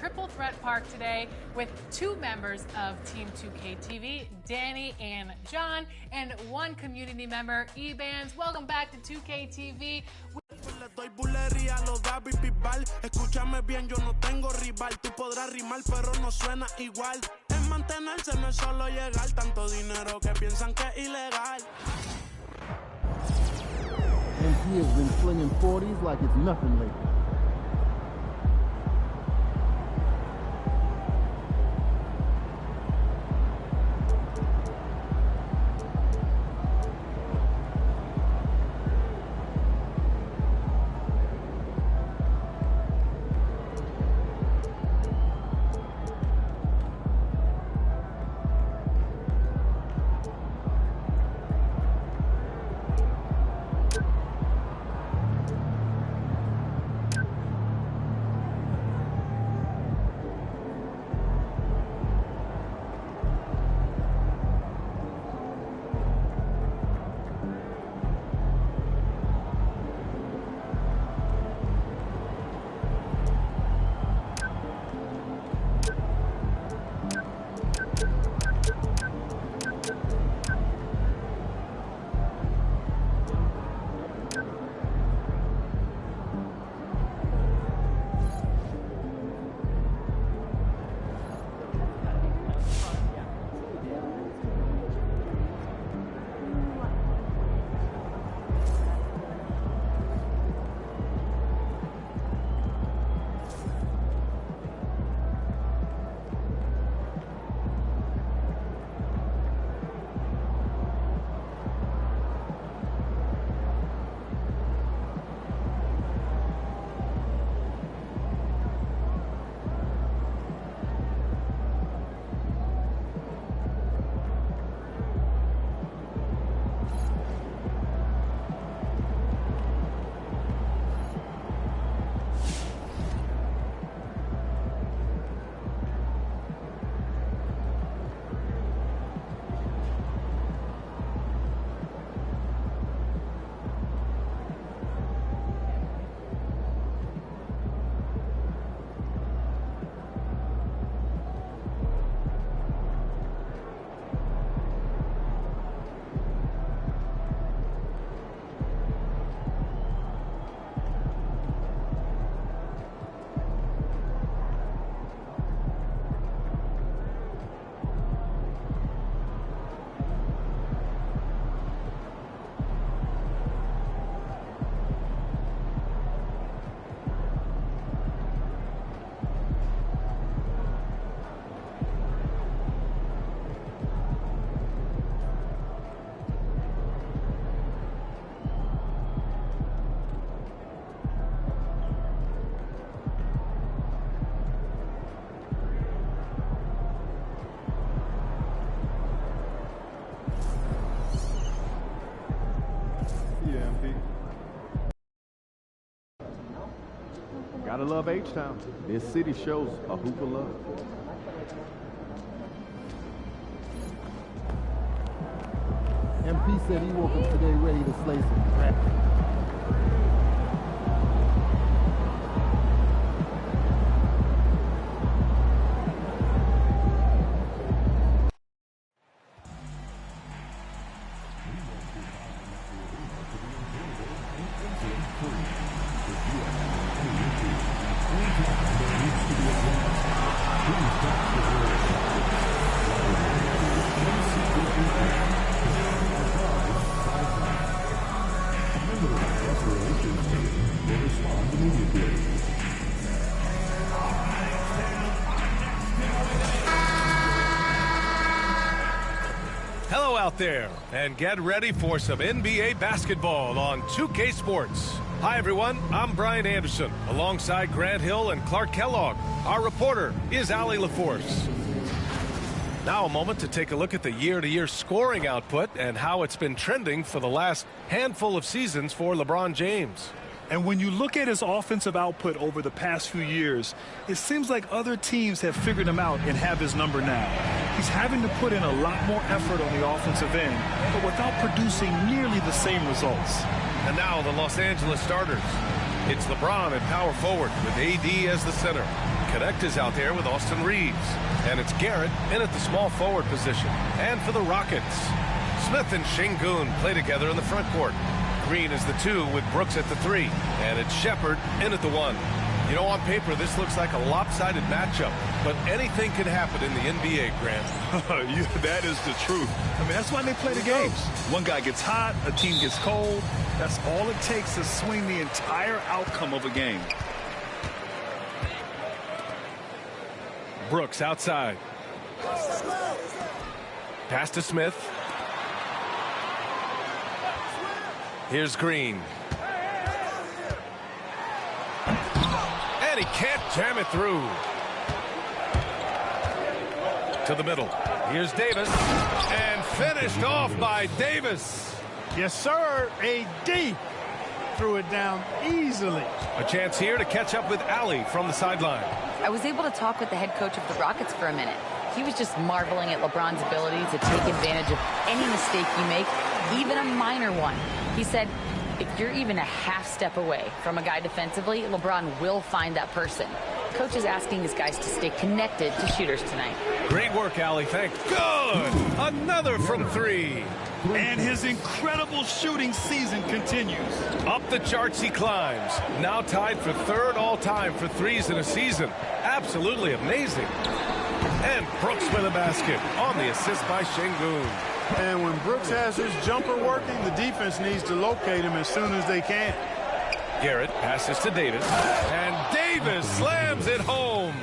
Triple Threat Park today with two members of Team 2K TV, Danny and John, and one community member, Ebans. Welcome back to 2K TV. Le doy bulería a los David Bisbal. Escúchame bien, yo no tengo rival. Tú podrás rimar, pero no suena igual. Es mantenerse, no es solo llegar. Tanto dinero que piensan que es ilegal. MP has been flinging 40s like it's nothing lately. Gotta love H-Town. This city shows a hoop of love. MP said he woke up today ready to slay some crap. Hello out there, and get ready for some NBA basketball on 2K Sports. Hi everyone, I'm Brian Anderson, alongside Grant Hill and Clark Kellogg. Our reporter is Allie LaForce. Now a moment to take a look at the year-to-year scoring output and how it's been trending for the last handful of seasons for LeBron James. And when you look at his offensive output over the past few years, it seems like other teams have figured him out and have his number now. He's having to put in a lot more effort on the offensive end, but without producing nearly the same results. And now the Los Angeles starters. It's LeBron at power forward with AD as the center. Connect is out there with Austin Reeves. And it's Garrett in at the small forward position. And for the Rockets, Smith and Şengün play together in the front court. Green is the 2 with Brooks at the 3. And it's Shepherd in at the 1. You know, on paper, this looks like a lopsided matchup, but anything can happen in the NBA, Grant. That is the truth. I mean, that's why they play the games. One guy gets hot, a team gets cold. That's all it takes to swing the entire outcome of a game. Brooks outside. Pass to Smith. Here's Green. And he can't jam it through. To the middle. Here's Davis. And finished off by Davis. Yes, sir. AD threw it down easily. A chance here to catch up with Allie from the sideline. I was able to talk with the head coach of the Rockets for a minute. He was just marveling at LeBron's ability to take advantage of any mistake you make, even a minor one. He said, if you're even a half step away from a guy defensively, LeBron will find that person. Coach is asking his guys to stay connected to shooters tonight. Great work, Allie. Thanks. Good. Another from 3. And his incredible shooting season continues. Up the charts he climbs. Now tied for 3rd all-time for threes in a season. Absolutely amazing. And Brooks with a basket on the assist by Şengün. And when Brooks has his jumper working, the defense needs to locate him as soon as they can. Garrett passes to Davis. And Davis slams it home.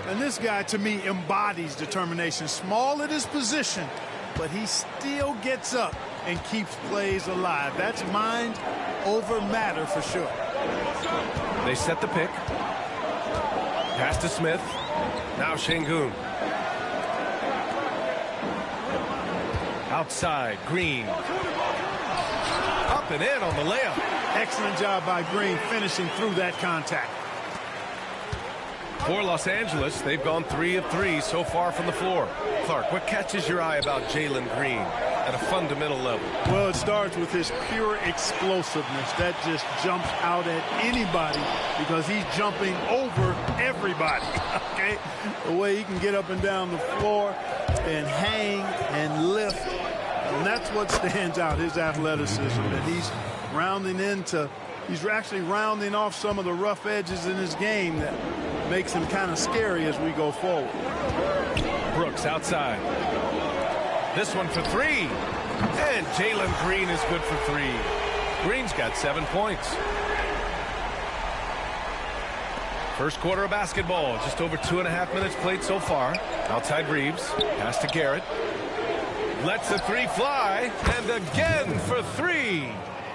And this guy, to me, embodies determination. Small at his position, but he still gets up and keeps plays alive. That's mind over matter for sure. They set the pick. Pass to Smith. Now Şengün. Outside, Green. Up and in on the layup. Excellent job by Green finishing through that contact. For Los Angeles, they've gone 3 of 3 so far from the floor. Clark, what catches your eye about Jalen Green at a fundamental level? Well, it starts with his pure explosiveness. That just jumps out at anybody because he's jumping over everybody, okay? The way he can get up and down the floor and hang and lift, and that's what stands out, his athleticism. And he's he's actually rounding off some of the rough edges in his game that makes him kind of scary as we go forward. Brooks outside. This one for 3. And Jalen Green is good for 3. Green's got 7 points. First quarter of basketball. Just over 2.5 minutes played so far. Outside Reeves. Pass to Garrett. Lets the 3 fly. And again for 3.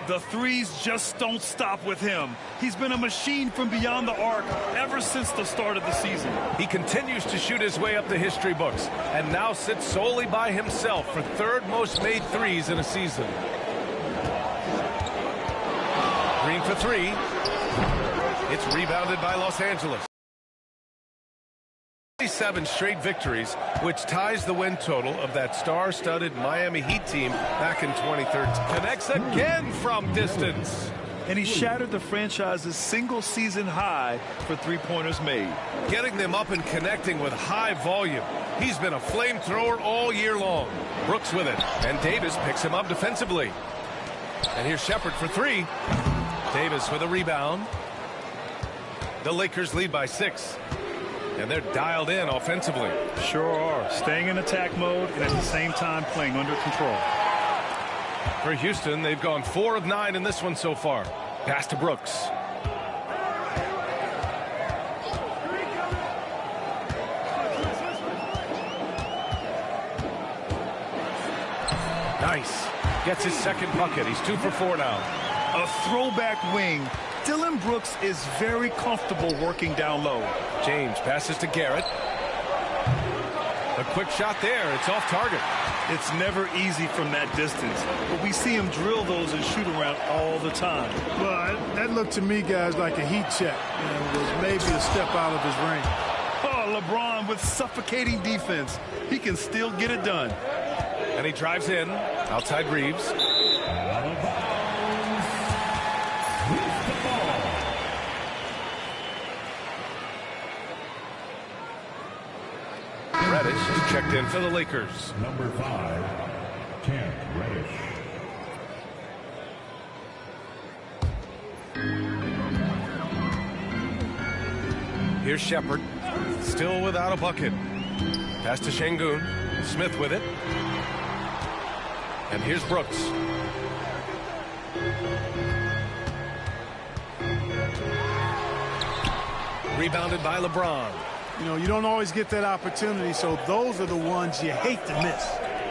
The threes just don't stop with him. He's been a machine from beyond the arc ever since the start of the season. He continues to shoot his way up the history books and now sits solely by himself for 3rd most made threes in a season. Green for 3. It's rebounded by Los Angeles. 27 straight victories, which ties the win total of that star-studded Miami Heat team back in 2013. Connects again from distance. And he shattered the franchise's single-season high for three-pointers made. Getting them up and connecting with high volume. He's been a flamethrower all year long. Brooks with it, and Davis picks him up defensively. And here's Shepherd for 3. Davis with a rebound. The Lakers lead by 6. And they're dialed in offensively. Sure are. Staying in attack mode and at the same time playing under control. For Houston, they've gone 4 of 9 in this one so far. Pass to Brooks. Nice. Gets his second bucket. He's 2 for 4 now. A throwback wing. Dillon Brooks is very comfortable working down low. James passes to Garrett. A quick shot there. It's off target. It's never easy from that distance, but we see him drill those and shoot around all the time. Well, that looked to me, guys, like a heat check. It was maybe a step out of his range. Oh, LeBron with suffocating defense. He can still get it done. And he drives in. Outside Reeves. checked in for the Lakers. Number 5, Cam Reddish. Here's Shepherd, still without a bucket. Pass to Şengün. Smith with it. And here's Brooks. Rebounded by LeBron. You know, you don't always get that opportunity, so those are the ones you hate to miss.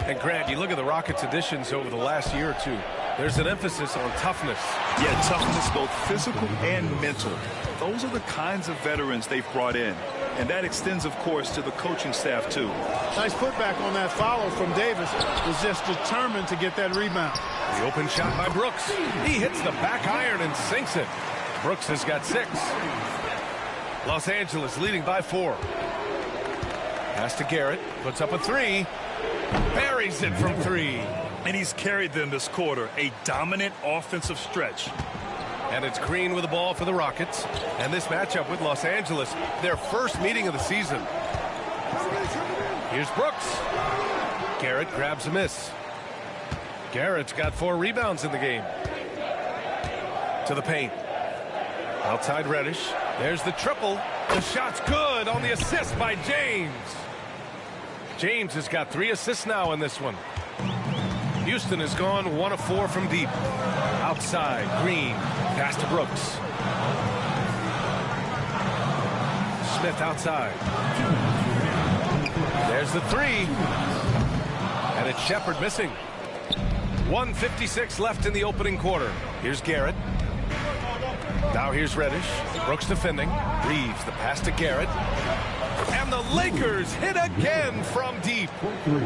And Grant, you look at the Rockets' additions over the last year or two. There's an emphasis on toughness. Yeah, toughness, both physical and mental. Those are the kinds of veterans they've brought in. And that extends, of course, to the coaching staff, too. Nice putback on that follow from Davis. Was just determined to get that rebound. The open shot by Brooks. He hits the back iron and sinks it. Brooks has got 6. Los Angeles leading by 4. Pass to Garrett. Puts up a 3. Buries it from 3. And he's carried them this quarter. A dominant offensive stretch. And it's Green with the ball for the Rockets. And this matchup with Los Angeles, their first meeting of the season. Here's Brooks. Garrett grabs a miss. Garrett's got 4 rebounds in the game. To the paint. Outside Reddish. There's the triple. The shot's good on the assist by James. James has got 3 assists now in this one. Houston has gone 1 of 4 from deep. Outside, Green. Pass to Brooks. Smith outside. There's the 3. And it's Shepherd missing. 1:56 left in the opening quarter. Here's Garrett. Now here's Reddish. Brooks defending. Reeves the pass to Garrett. And the Lakers hit again from deep.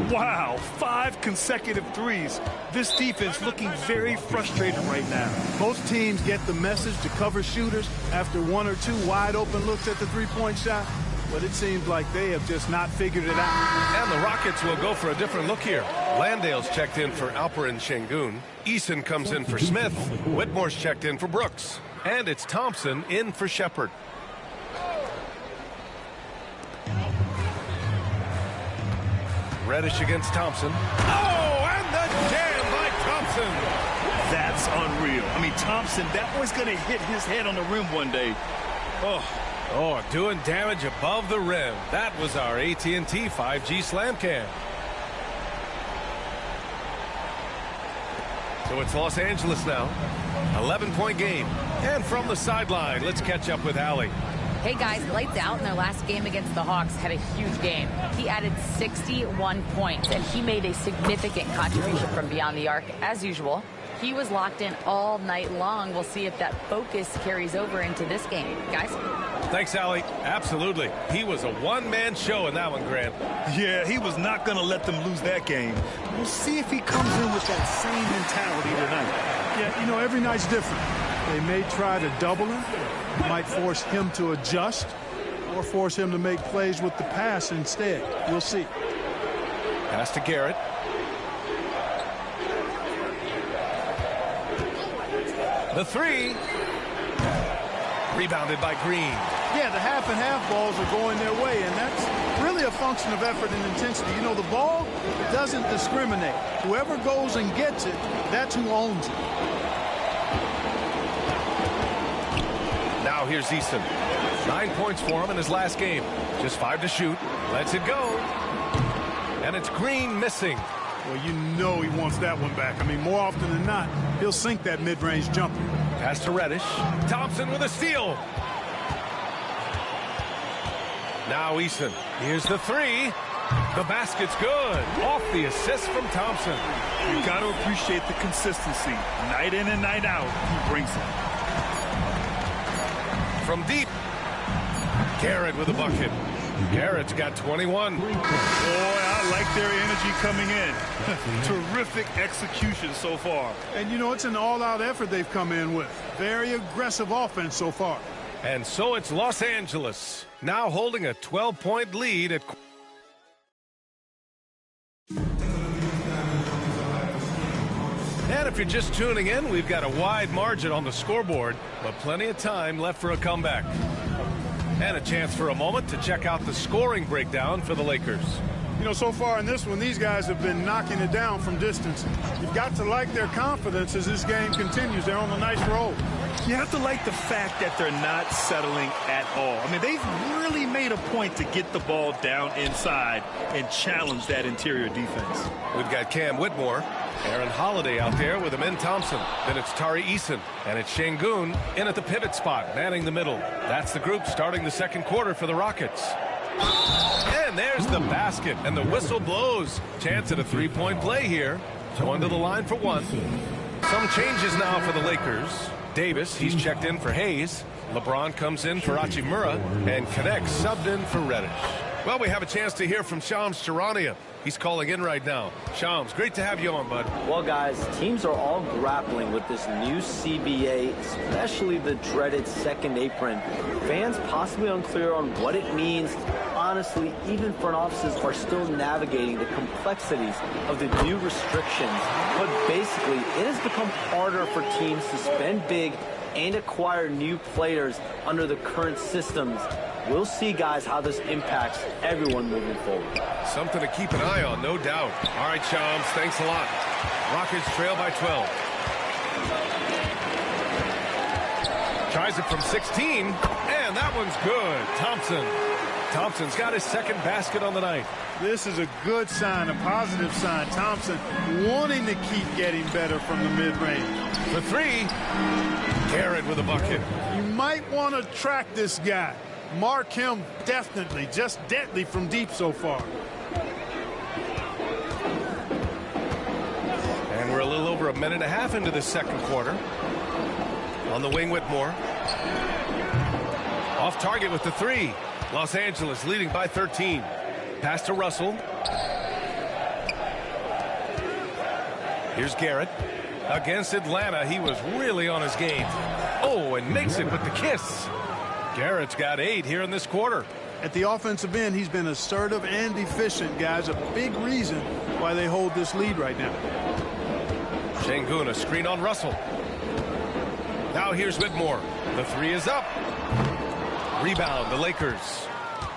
Wow, 5 consecutive threes. This defense looking very frustrated right now. Most teams get the message to cover shooters after 1 or 2 wide open looks at the three-point shot, but it seems like they have just not figured it out. And the Rockets will go for a different look here. Landale's checked in for Alperen Şengün. Eason comes in for Smith. Whitmore's checked in for Brooks. And it's Thompson in for Shepherd. Reddish against Thompson. Oh, and the jam by Thompson. That's unreal. I mean, Thompson, that boy's going to hit his head on the rim one day. Oh, doing damage above the rim. That was our AT&T 5G Slam Cam. So it's Los Angeles now. 11-point game. And from the sideline, let's catch up with Allie. Hey guys, lights out in their last game against the Hawks had a huge game. He added 61 points, and he made a significant contribution from beyond the arc, as usual. He was locked in all night long. We'll see if that focus carries over into this game. Guys? Thanks, Allie. Absolutely. He was a one-man show in that one, Grant. Yeah, he was not going to let them lose that game. We'll see if he comes in with that same mentality tonight. Yeah, you know, every night's different. They may try to double him. Might force him to adjust or force him to make plays with the pass instead. We'll see. Pass to Garrett. The 3. Rebounded by Green. Yeah, the half-and-half balls are going their way, and that's really a function of effort and intensity. You know, the ball doesn't discriminate. Whoever goes and gets it, that's who owns it. Now here's Eason. 9 points for him in his last game. Just 5 to shoot. Lets it go. And it's Green missing. Well, you know he wants that one back. I mean, more often than not, he'll sink that mid-range jumper. Pass to Reddish. Thompson with a steal. Now Eason. Here's the 3. The basket's good. Off the assist from Thompson. You've got to appreciate the consistency. Night in and night out, he brings it. From deep. Garrett with a bucket. Garrett's got 21. Boy, I like their energy coming in. Terrific execution so far. And, you know, it's an all-out effort they've come in with. Very aggressive offense so far. And so it's Los Angeles, now holding a 12-point lead at... And if you're just tuning in, we've got a wide margin on the scoreboard, but plenty of time left for a comeback. And a chance for a moment to check out the scoring breakdown for the Lakers. You know, so far in this one, these guys have been knocking it down from distance. You've got to like their confidence as this game continues. They're on a nice roll. You have to like the fact that they're not settling at all. I mean, they've really made a point to get the ball down inside and challenge that interior defense. We've got Cam Whitmore, Aaron Holiday out there with Amin Thompson. Then it's Tari Eason, and it's Şengün in at the pivot spot, manning the middle. That's the group starting the second quarter for the Rockets. And there's the basket, and the whistle blows. Chance at a three-point play here. Going to the line for one. Some changes now for the Lakers. Davis, he's checked in for Hayes. LeBron comes in for Hachimura, and Connect subbed in for Reddish. Well, we have a chance to hear from Shams Charania. He's calling in right now. Shams, great to have you on, bud. Well, guys, teams are all grappling with this new CBA, especially the dreaded second apron. Fans possibly unclear on what it means. Honestly, even front offices are still navigating the complexities of the new restrictions. But basically, it has become harder for teams to spend big and acquire new players under the current systems. We'll see, guys, how this impacts everyone moving forward. Something to keep an eye on, no doubt. All right, Shams, thanks a lot. Rockets trail by 12. Tries it from 16, and that one's good. Thompson's got his second basket on the night. This is a good sign, a positive sign. Thompson wanting to keep getting better from the mid-range. For three, Garrett with a bucket. You might want to track this guy. Mark him definitely, just deadly from deep so far. And we're a little over a minute and a half into the second quarter. On the wing, Whitmore. Off target with the three. Los Angeles leading by 13. Pass to Russell. Here's Garrett. Against Atlanta, he was really on his game. Oh, and makes it with the kiss. Garrett's got 8 here in this quarter. At the offensive end, he's been assertive and efficient, guys. A big reason why they hold this lead right now. Şengün, a screen on Russell. Now here's Whitmore. The three is up. Rebound, the Lakers.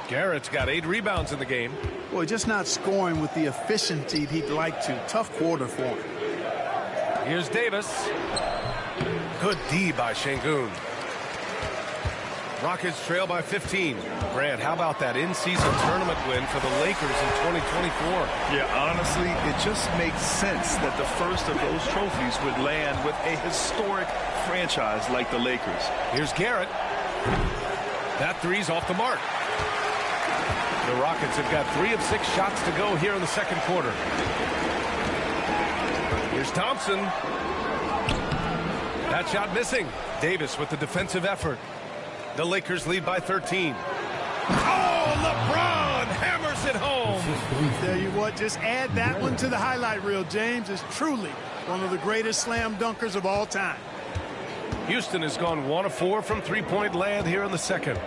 Garrett's got 8 rebounds in the game. Boy, just not scoring with the efficiency he'd like to. Tough quarter for him. Here's Davis. Good D by Şengün. Rockets trail by 15. Grant, how about that in-season tournament win for the Lakers in 2024? Yeah, honestly, it just makes sense that the first of those trophies would land with a historic franchise like the Lakers. Here's Garrett. That three's off the mark. The Rockets have got 3 of 6 shots to go here in the second quarter. Here's Thompson. That shot missing. Davis with the defensive effort. The Lakers lead by 13. Oh, LeBron hammers it home. Tell you what, just add that one to the highlight reel. James is truly one of the greatest slam dunkers of all time. Houston has gone 1 of 4 from three-point land here in the second.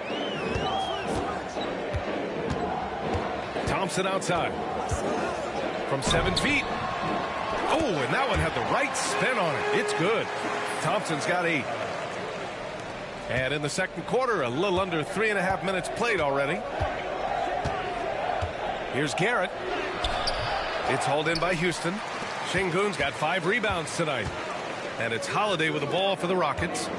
Thompson outside. From 7 feet. Oh, and that one had the right spin on it. It's good. Thompson's got 8. And in the second quarter, a little under 3.5 minutes played already. Here's Garrett. It's hauled in by Houston. Şengün's got 5 rebounds tonight. And it's Holiday with the ball for the Rockets.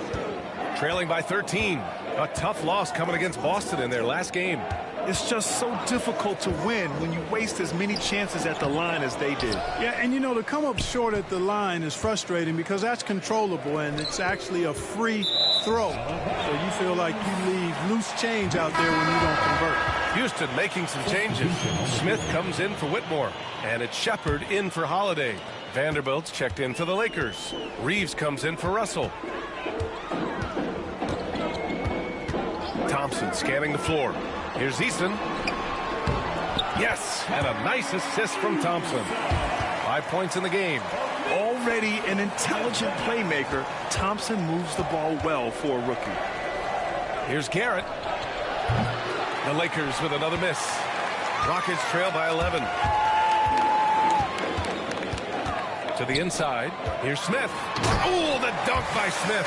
Trailing by 13. A tough loss coming against Boston in their last game. It's just so difficult to win when you waste as many chances at the line as they did. Yeah, and you know, to come up short at the line is frustrating because that's controllable and it's actually a free throw. So you feel like you leave loose change out there when you don't convert. Houston making some changes. Smith comes in for Whitmore. And it's Shepard in for Holiday. Vanderbilt's checked in for the Lakers. Reeves comes in for Russell. Thompson scanning the floor. Here's Eason. Yes, and a nice assist from Thompson. 5 points in the game. Already an intelligent playmaker, Thompson moves the ball well for a rookie. Here's Garrett. The Lakers with another miss. Rockets trail by 11. To the inside. Here's Smith. Oh, the dunk by Smith.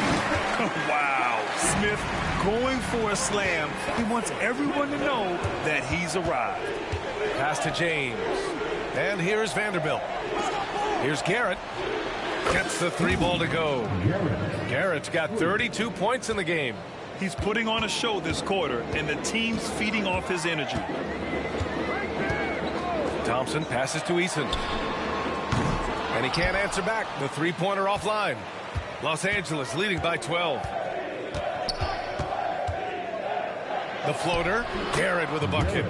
Wow. Smith going for a slam. He wants everyone to know that he's arrived. Pass to James. And here's Vanderbilt. Here's Garrett. Gets the 3 ball to go. Garrett's got 32 points in the game. He's putting on a show this quarter, and the team's feeding off his energy. Thompson passes to Eason. And he can't answer back. The 3-pointer offline. Los Angeles leading by 12. The floater. Garrett with a bucket.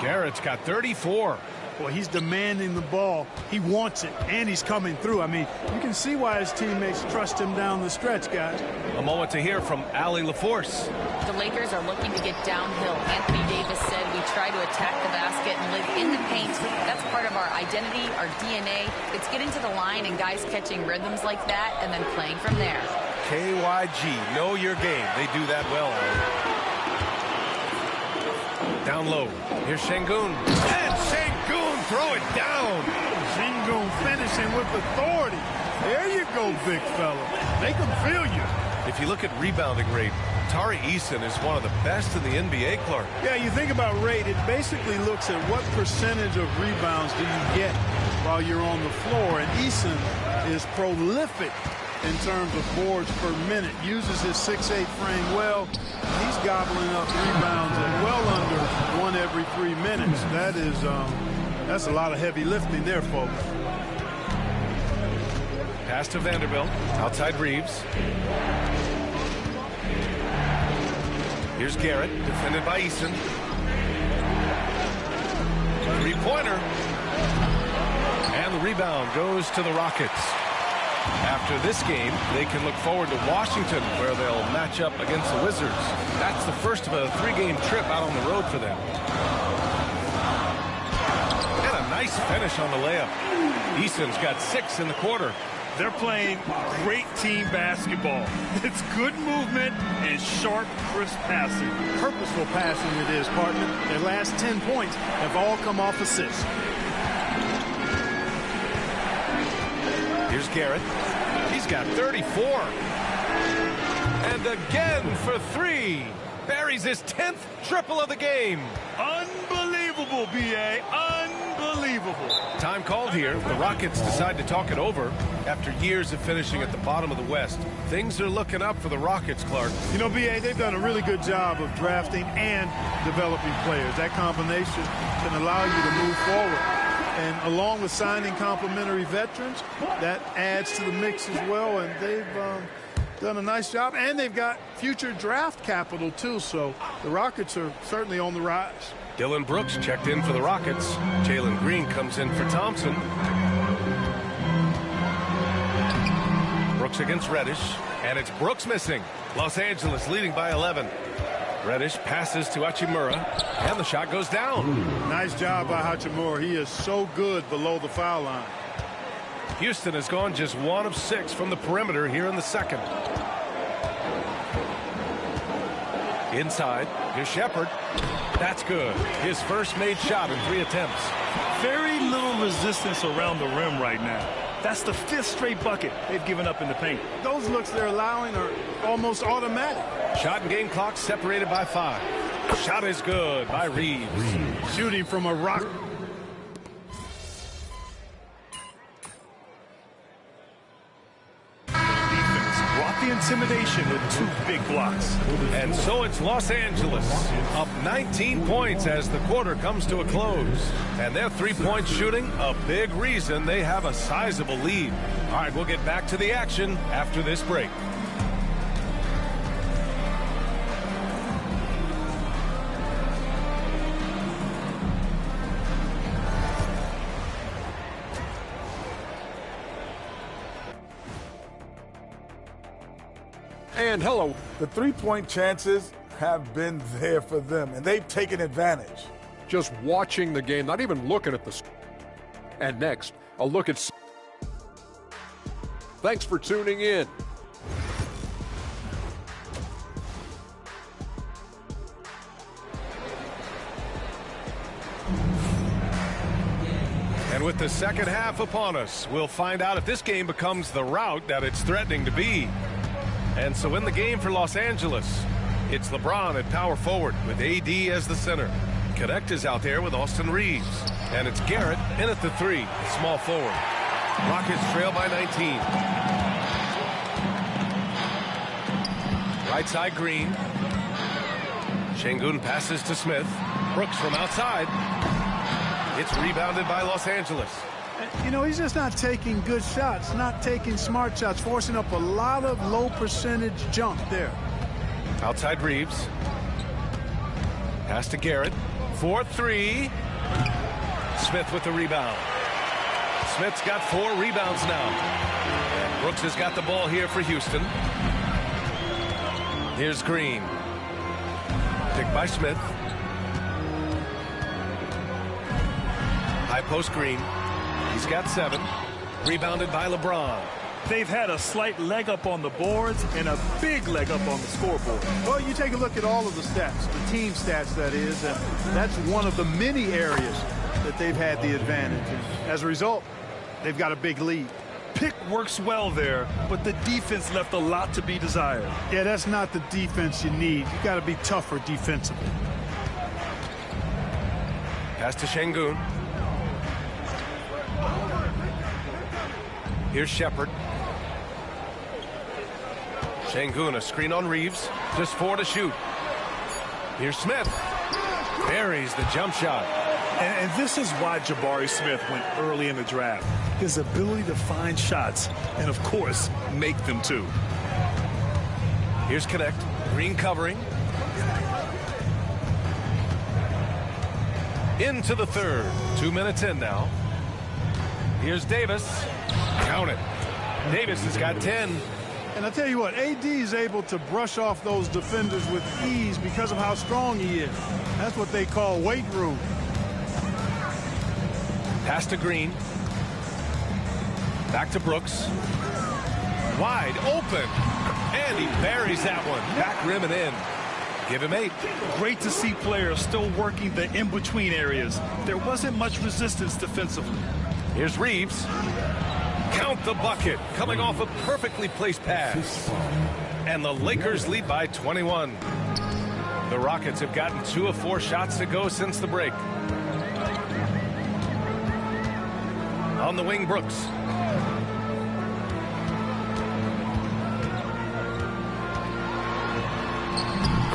Garrett's got 34. Well, he's demanding the ball. He wants it, and he's coming through. I mean, you can see why his teammates trust him down the stretch, guys. A moment to hear from Allie LaForce. The Lakers are looking to get downhill. Anthony Davis said we try to attack the basket and live in the paint. That's part of our identity, our DNA. It's getting to the line and guys catching rhythms like that and then playing from there. KYG, know your game. They do that well. Down low. Here's Şengün. And Şengün throw it down. Şengün finishing with authority. There you go, big fella. They can feel you. If you look at rebounding rate, Tari Eason is one of the best in the NBA, Clark. Yeah, you think about rate, it basically looks at what percentage of rebounds do you get while you're on the floor. And Eason is prolific in terms of boards per minute. Uses his 6'8" frame well. He's gobbling up rebounds at well under 1 every 3 minutes. That's a lot of heavy lifting there, folks. Pass to Vanderbilt. Outside Reeves. Here's Garrett, defended by Eason. 3-pointer. And the rebound goes to the Rockets. After this game, they can look forward to Washington, where they'll match up against the Wizards. That's the first of a 3-game trip out on the road for them. And a nice finish on the layup. Eason's got 6 in the quarter. They're playing great team basketball. It's good movement and sharp, crisp passing. Purposeful passing it is, partner. Their last 10 points have all come off assists. Here's Garrett. He's got 34. And again for 3. Buries his 10th triple of the game. Unbelievable, B.A. Unbelievable. Time called here. The Rockets decide to talk it over after years of finishing at the bottom of the West. Things are looking up for the Rockets, Clark. You know, B.A., they've done a really good job of drafting and developing players. That combination can allow you to move forward. And along with signing complementary veterans, that adds to the mix as well. And they've done a nice job. And they've got future draft capital, too. So the Rockets are certainly on the rise. Dylan Brooks checked in for the Rockets. Jalen Green comes in for Thompson. Brooks against Reddish. And it's Brooks missing. Los Angeles leading by 11. Reddish passes to Hachimura, and the shot goes down. Nice job by Hachimura. He is so good below the foul line. Houston has gone just 1 of 6 from the perimeter here in the second. Inside, here's Shepherd. That's good. His first made shot in 3 attempts. Very little resistance around the rim right now. That's the 5th straight bucket they've given up in the paint. Those looks they're allowing are almost automatic. Shot and game clock separated by 5. Shot is good by Reeves. Shooting from a rock. Defense brought the intimidation with 2 big blocks. And so it's Los Angeles up 19 points as the quarter comes to a close. And their 3-point shooting, a big reason they have a sizable lead. All right, we'll get back to the action after this break. And hello, the 3-point chances have been there for them, and they've taken advantage. Just watching the game, not even looking at the. And next, a look at. Thanks for tuning in. And with the second half upon us, we'll find out if this game becomes the rout that it's threatening to be. And so in the game for Los Angeles, it's LeBron at power forward with AD as the center. Connect is out there with Austin Reeves. And it's Garrett in at the 3, small forward. Rockets trail by 19. Right side, Green. Şengün passes to Smith. Brooks from outside. It's rebounded by Los Angeles. You know, he's just not taking good shots, not taking smart shots, forcing up a lot of low percentage jump there. Outside Reeves. Pass to Garrett. 4-3. Smith with the rebound. Smith's got 4 rebounds now. And Brooks has got the ball here for Houston. Here's Green. Picked by Smith. High post Green. He's got 7. Rebounded by LeBron. They've had a slight leg up on the boards and a big leg up on the scoreboard. Well, you take a look at all of the stats, the team stats that is, and that's one of the many areas that they've had the advantage. And as a result, they've got a big lead. Pick works well there, but the defense left a lot to be desired. Yeah, that's not the defense you need. You got to be tougher defensively. Pass to Şengün. Here's Shepard. Şengün, a screen on Reeves. Just 4 to shoot. Here's Smith. Buries the jump shot. And this is why Jabari Smith went early in the draft. His ability to find shots and, of course, make them too. Here's Connect. Green covering. Into the third. 2 minutes in now. Here's Davis. Count it. Davis has got 10. And I tell you what, AD is able to brush off those defenders with ease because of how strong he is. That's what they call weight room. Pass to Green. Back to Brooks. Wide open. And he buries that one. Back rim and in. Give him 8. Great to see players still working the in-between areas. There wasn't much resistance defensively. Here's Reeves. Count the bucket. Coming off a perfectly placed pass. And the Lakers lead by 21. The Rockets have gotten 2 of 4 shots to go since the break. On the wing, Brooks.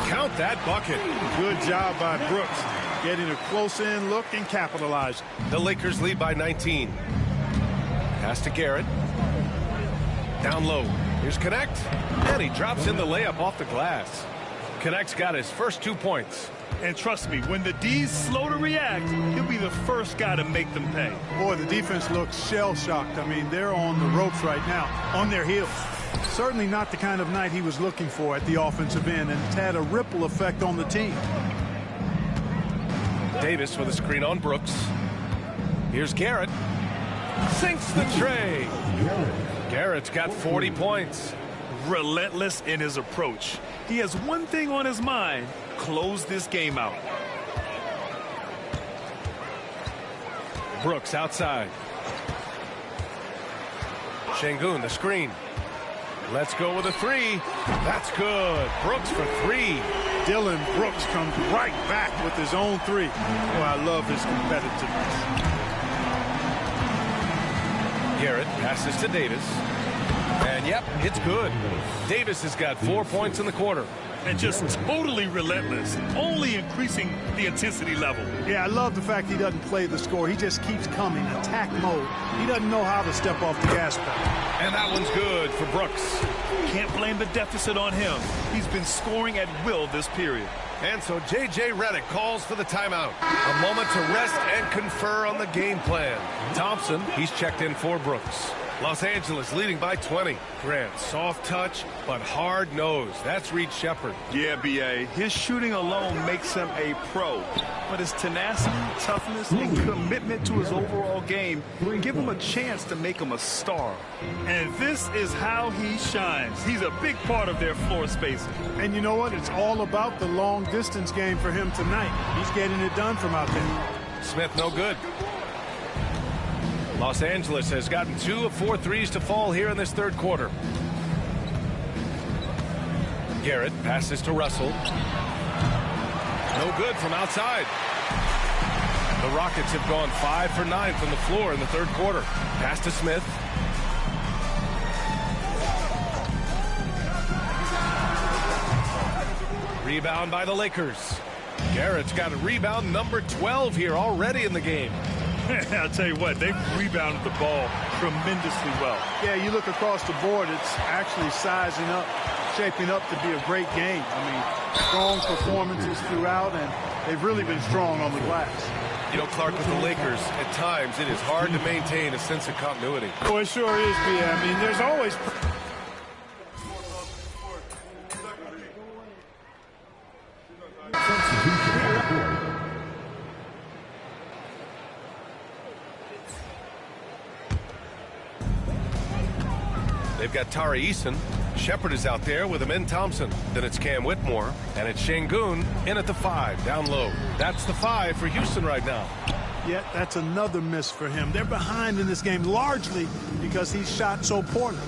Count that bucket. Good job by Brooks. Getting a close-in look and capitalizing. The Lakers lead by 19. Pass to Garrett. Down low. Here's Connect. And he drops in the layup off the glass. Connect's got his first 2 points. And trust me, when the D's slow to react, he'll be the first guy to make them pay. Boy, the defense looks shell-shocked. I mean, they're on the ropes right now, on their heels. Certainly not the kind of night he was looking for at the offensive end, and it's had a ripple effect on the team. Davis with a screen on Brooks. Here's Garrett. Sinks the tray. Garrett's got 40 points. Relentless in his approach. He has one thing on his mind: close this game out. Brooks outside. Şengün, the screen. Let's go with a 3. That's good. Brooks for 3. Dillon Brooks comes right back with his own 3. Oh, I love his competitiveness. Garrett passes to Davis. And yep, it's good. Davis has got 4 points in the quarter. And just totally relentless, only increasing the intensity level. Yeah, I love the fact he doesn't play the score. He just keeps coming, attack mode. He doesn't know how to step off the gas pedal. And that one's good for Brooks. Can't blame the deficit on him. He's been scoring at will this period. And so J.J. Redick calls for the timeout. A moment to rest and confer on the game plan. Thompson, he's checked in for Brooks. Los Angeles leading by 20. Grant, soft touch, but hard nose. That's Reed Shepard. Yeah, B.A. His shooting alone makes him a pro. But his tenacity, toughness, and commitment to his overall game give him a chance to make him a star. And this is how he shines. He's a big part of their floor spacing. And you know what? It's all about the long-distance game for him tonight. He's getting it done from out there. Smith, no good. Los Angeles has gotten 2 of 4 threes to fall here in this third quarter. Garrett passes to Russell. No good from outside. The Rockets have gone 5 for 9 from the floor in the third quarter. Pass to Smith. Rebound by the Lakers. Garrett's got a rebound number 12 here already in the game. I'll tell you what, they've rebounded the ball tremendously well. Yeah, you look across the board, it's actually sizing up, shaping up to be a great game. I mean, strong performances throughout, and they've really been strong on the glass. You know, Clark, with the Lakers, at times it is hard to maintain a sense of continuity. Oh, it sure is, B.A. I mean, there's always... They've got Tari Eason. Shepard is out there with Amin Thompson. Then it's Cam Whitmore. And it's Şengün in at the 5, down low. That's the 5 for Houston right now. Yeah, that's another miss for him. They're behind in this game largely because he's shot so poorly.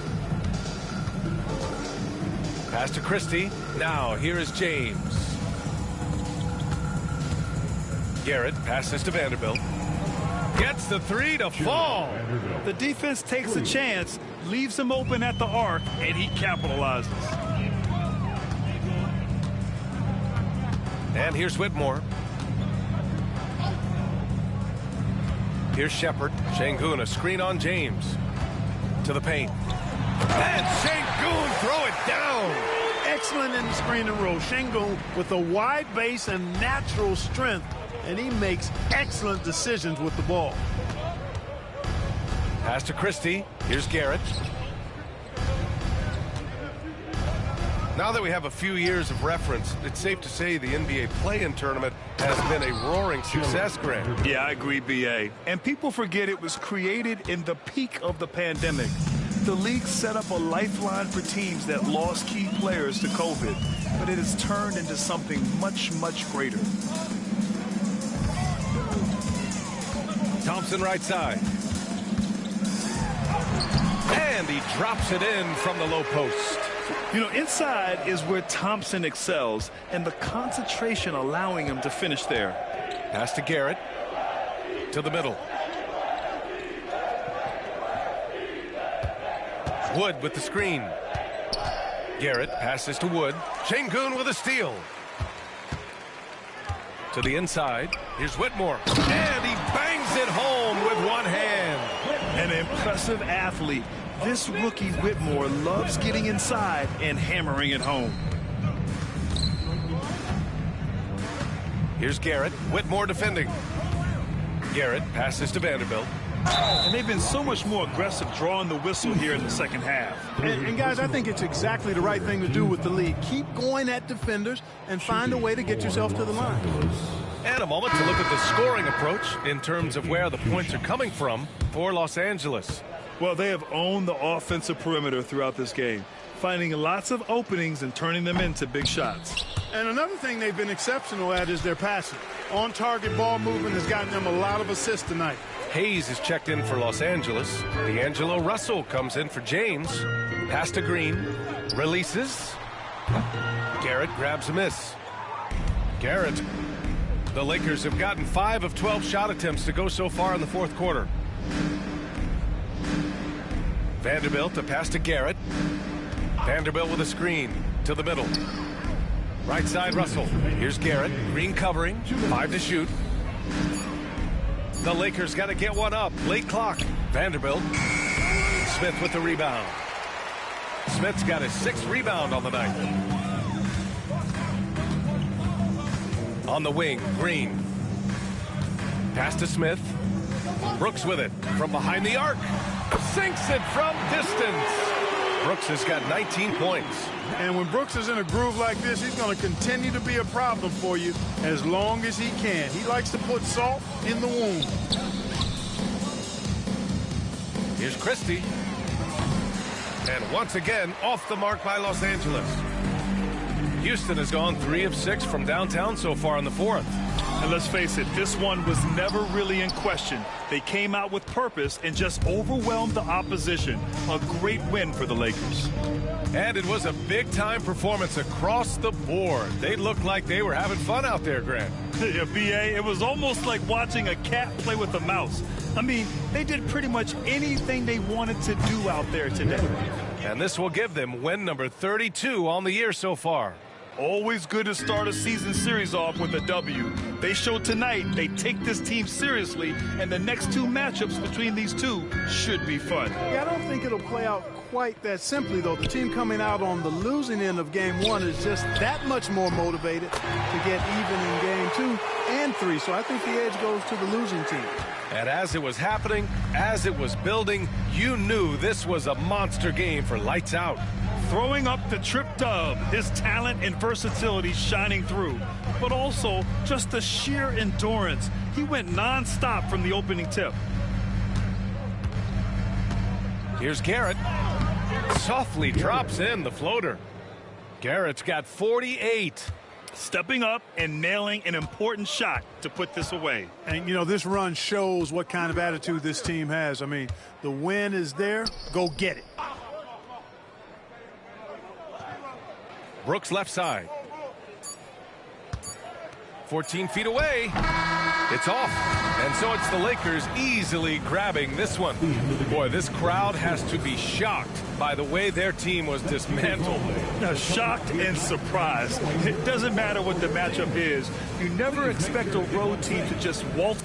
Pass to Christie. Now here is James. Garrett passes to Vanderbilt. Gets the 3 to fall. The defense takes a chance, leaves him open at the arc, and he capitalizes. And here's Whitmore. Here's Shepard. Şengün, a screen on James. To the paint. And Şengün throw it down. Excellent in the screen and roll. Şengün with a wide base and natural strength, and he makes excellent decisions with the ball. Pass to Christie. Here's Garrett. Now that we have a few years of reference, it's safe to say the NBA play-in tournament has been a roaring success, Grant. Yeah, I agree, B.A. And people forget it was created in the peak of the pandemic. The league set up a lifeline for teams that lost key players to COVID, but it has turned into something much, much greater. Thompson right side. And he drops it in from the low post. You know, inside is where Thompson excels, and the concentration allowing him to finish there. Pass to Garrett. To the middle. Wood with the screen. Garrett passes to Wood. Şengün with a steal. To the inside. Here's Whitmore. And he bangs it home with one hand. An impressive athlete. This rookie Whitmore loves getting inside and hammering it home. Here's Garrett. Whitmore defending. Garrett passes to Vanderbilt. And they've been so much more aggressive drawing the whistle here in the second half. And guys, I think it's exactly the right thing to do with the league. Keep going at defenders and find a way to get yourself to the line. And a moment to look at the scoring approach in terms of where the points are coming from for Los Angeles. Well, they have owned the offensive perimeter throughout this game, finding lots of openings and turning them into big shots. And another thing they've been exceptional at is their passing. On-target ball movement has gotten them a lot of assists tonight. Hayes is checked in for Los Angeles. D'Angelo Russell comes in for James. Pass to Green. Releases. Garrett grabs a miss. Garrett. The Lakers have gotten 5 of 12 shot attempts to go so far in the fourth quarter. Vanderbilt, a pass to Garrett. Vanderbilt with a screen to the middle. Right side, Russell. Here's Garrett. Green covering. 5 to shoot. The Lakers got to get one up. Late clock. Vanderbilt. Smith with the rebound. Smith's got his 6th rebound on the night. On the wing, Green. Pass to Smith. Brooks with it from behind the arc. Sinks it from distance. Brooks has got 19 points. And when Brooks is in a groove like this, he's going to continue to be a problem for you as long as he can. He likes to put salt in the wound. Here's Christie. And once again, off the mark by Los Angeles. Houston has gone 3 of 6 from downtown so far in the fourth. And let's face it, this one was never really in question. They came out with purpose and just overwhelmed the opposition. A great win for the Lakers. And it was a big-time performance across the board. They looked like they were having fun out there, Grant. Yeah, B.A., it was almost like watching a cat play with a mouse. I mean, they did pretty much anything they wanted to do out there today. And this will give them win number 32 on the year so far. Always good to start a season series off with a W. They showed tonight they take this team seriously, and the next two matchups between these two should be fun. Yeah, I don't think it'll play out quite that simply, though. The team coming out on the losing end of game one is just that much more motivated to get even in game 2 and 3. So I think the edge goes to the losing team. And as it was happening, as it was building, you knew this was a monster game for Lights Out. Throwing up the trip dub, his talent and versatility shining through, but also just the sheer endurance. He went nonstop from the opening tip. Here's Garrett. Softly drops in the floater. Garrett's got 48. Stepping up and nailing an important shot to put this away. And, you know, this run shows what kind of attitude this team has. I mean, the win is there. Go get it. Brooks left side. 14 feet away. It's off. And so it's the Lakers easily grabbing this one. Boy, this crowd has to be shocked by the way their team was dismantled. Now, shocked and surprised. It doesn't matter what the matchup is. You never expect a road team to just waltz.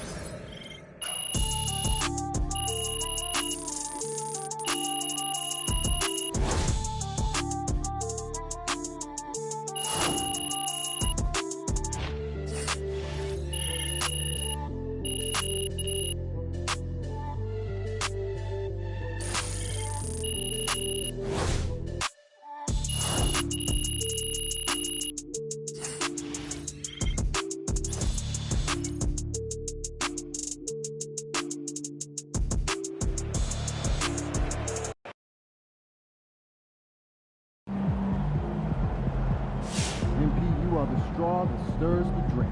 You are the straw that stirs the drink.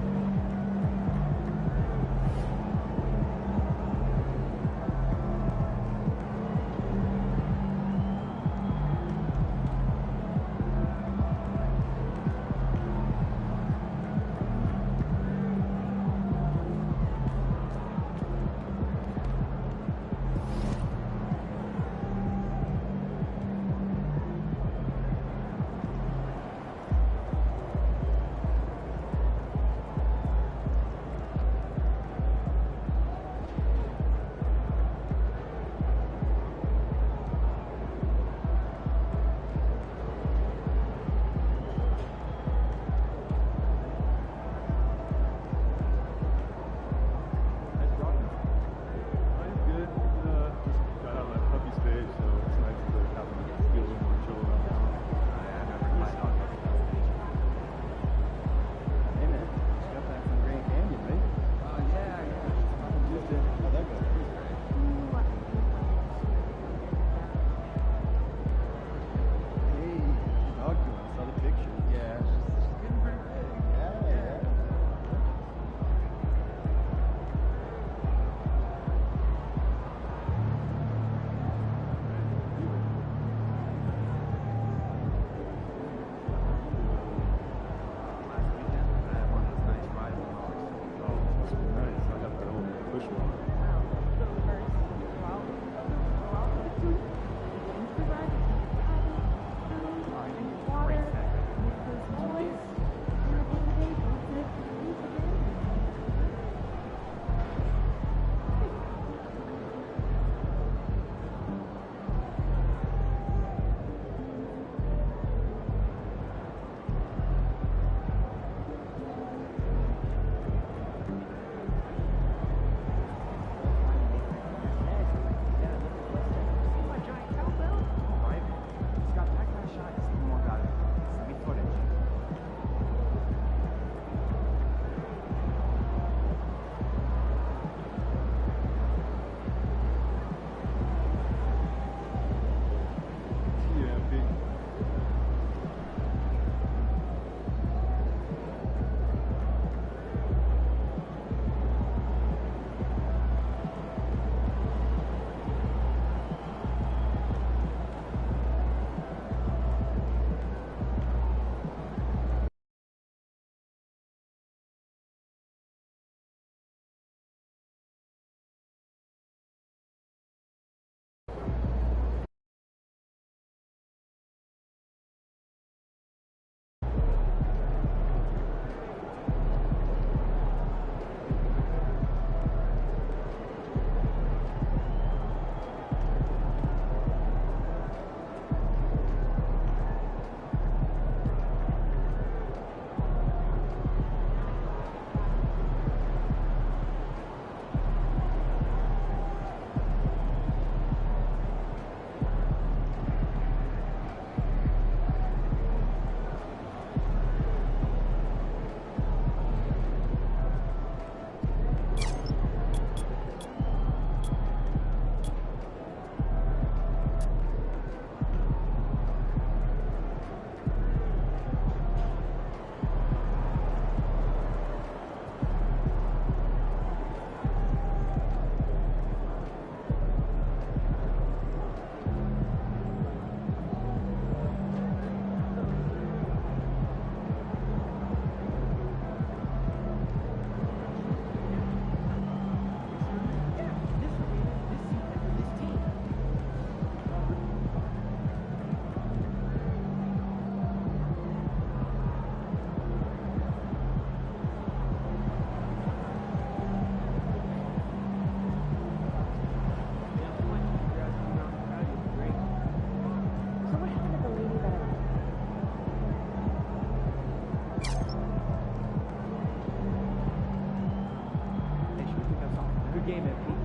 game at